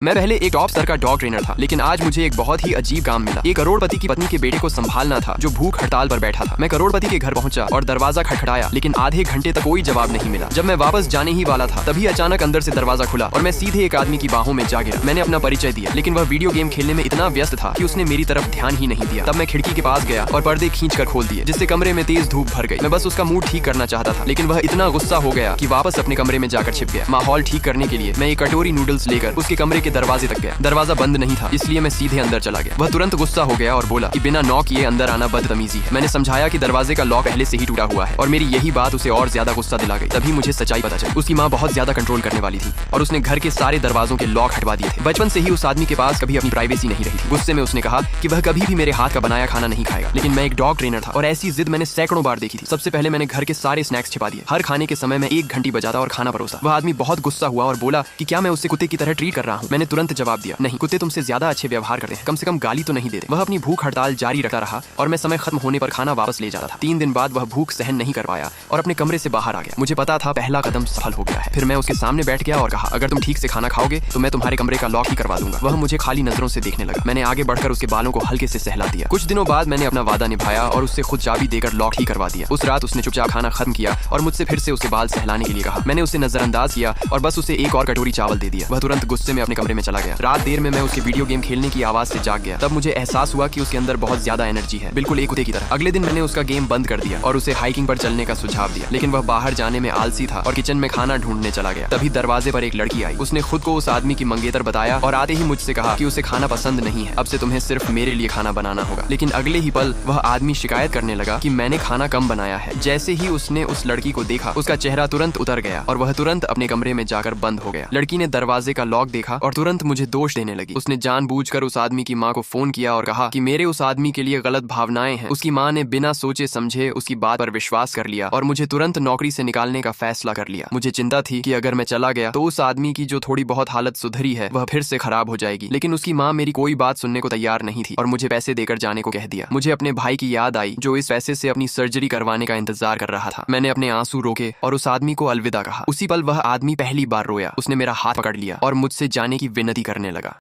मैं पहले एक टॉप स्तर का डॉग ट्रेनर था, लेकिन आज मुझे एक बहुत ही अजीब काम मिला। एक करोड़पति की पत्नी के बेटे को संभालना था जो भूख हड़ताल पर बैठा था। मैं करोड़पति के घर पहुंचा और दरवाजा खटखटाया, लेकिन आधे घंटे तक कोई जवाब नहीं मिला। जब मैं वापस जाने ही वाला था, तभी अचानक अंदर से दरवाजा खुला और मैं सीधे एक आदमी की बाहों में जा गिरा। मैंने अपना परिचय दिया, लेकिन वह वीडियो गेम खेलने में इतना व्यस्त था कि उसने मेरी तरफ ध्यान ही नहीं दिया। तब मैं खिड़की के पास गया और पर्दे खींचकर खोल दिए, जिससे कमरे में तेज धूप भर गई। मैं बस उसका मूड ठीक करना चाहता था, लेकिन वह इतना गुस्सा हो गया कि वापस अपने कमरे में जाकर छिप गया। माहौल ठीक करने के लिए मैं एक कटोरी नूडल्स लेकर उसके कमरे के दरवाजे तक गया। दरवाजा बंद नहीं था, इसलिए मैं सीधे अंदर चला गया। वह तुरंत गुस्सा हो गया और बोला कि बिना नॉक किए अंदर आना बदतमीजी है। मैंने समझाया कि दरवाजे का लॉक पहले से ही टूटा हुआ है और मेरी यही बात उसे और ज्यादा गुस्सा दिला गई। तभी मुझे सच्चाई पता चली। उसकी माँ बहुत ज्यादा कंट्रोल करने वाली थी और उसने घर के सारे दरवाजों के लॉक हटवा दिए थे। बचपन से ही उस आदमी के पास कभी अपनी प्राइवेसी नहीं रही थी। गुस्से में उसने कहा कि वह कभी भी मेरे हाथ का बनाया खाना नहीं खाएगा, लेकिन मैं एक डॉग ट्रेनर था और ऐसी जिद मैंने सैकड़ों बार देखी थी। सबसे पहले मैंने घर के सारे स्नैक्स छिपा दिए। हर खाने के समय में 1 घंटी बजाता और खाना परोसा। वह आदमी बहुत गुस्सा हुआ और बोला कि क्या मैं उससे कुत्ते की तरह ट्रीट कर रहा हूँ। मैंने तुरंत जवाब दिया, नहीं, कुत्ते तुमसे ज्यादा अच्छे व्यवहार करते हैं, कम से कम गाली तो नहीं देते। वह अपनी भूख हड़ताल जारी रखता रहा और मैं समय खत्म होने पर खाना वापस ले जाता था। 3 दिन बाद वह भूख सहन नहीं कर पाया और अपने कमरे से बाहर आ गया। मुझे पता था पहला कदम सफल हो गया है। फिर मैं उसके सामने बैठ गया और कहा, अगर तुम ठीक से खाना खाओगे तो मैं तुम्हारे कमरे का लॉक ही करवा दूंगा। वह मुझे खाली नजरों से देखने लगा। मैंने आगे बढ़कर उसके बालों को हल्के से सहला दिया। कुछ दिनों बाद मैंने अपना वादा निभाया और उससे खुद चाबी देकर लॉक ही करवा दिया। उस रात उसने चुपचाप खाना खत्म किया और मुझसे फिर से उसके बाल सहलाने के लिए कहा। मैंने उसे नजरअंदाज किया और बस उसे एक और कटोरी चावल दे दिया। वह तुरंत गुस्से में अपने कमरे में चला गया। रात देर में मैं उसके वीडियो गेम खेलने की आवाज से जाग गया। तब मुझे एहसास हुआ कि उसके अंदर बहुत ज्यादा एनर्जी है, बिल्कुल एक कुत्ते की तरह। अगले दिन मैंने उसका गेम बंद कर दिया और उसे हाइकिंग पर चलने का सुझाव दिया, लेकिन वह बाहर जाने में आलसी था और किचन में खाना ढूंढने चला गया। तभी दरवाजे पर एक लड़की आई। उसने खुद को उस आदमी की मंगेतर बताया और आते ही मुझसे कहा कि उसे खाना पसंद नहीं है, अब से तुम्हें सिर्फ मेरे लिए खाना बनाना होगा। लेकिन अगले ही पल वह आदमी शिकायत करने लगा कि मैंने खाना कम बनाया है। जैसे ही उसने उस लड़की को देखा, उसका चेहरा तुरंत उतर गया और वह तुरंत अपने कमरे में जाकर बंद हो गया। लड़की ने दरवाजे का लॉक देखा और तुरंत मुझे दोष देने लगी। उसने जानबूझकर उस आदमी की माँ को फोन किया और कहा कि मेरे उस आदमी के लिए गलत भावनाएं हैं। उसकी माँ ने बिना सोचे समझे उसकी बात पर विश्वास कर लिया और मुझे तुरंत नौकरी से निकालने का फैसला कर लिया। मुझे चिंता थी कि अगर मैं चला गया तो उस आदमी की जो थोड़ी बहुत हालत सुधरी है वह फिर से खराब हो जाएगी। लेकिन उसकी माँ मेरी कोई बात सुनने को तैयार नहीं थी और मुझे पैसे देकर जाने को कह दिया। मुझे अपने भाई की याद आई जो इस पैसे से अपनी सर्जरी करवाने का इंतजार कर रहा था। मैंने अपने आंसू रोके और उस आदमी को अलविदा कहा। उसी पल वह आदमी पहली बार रोया। उसने मेरा हाथ पकड़ लिया और मुझसे जाने की विनती करने लगा।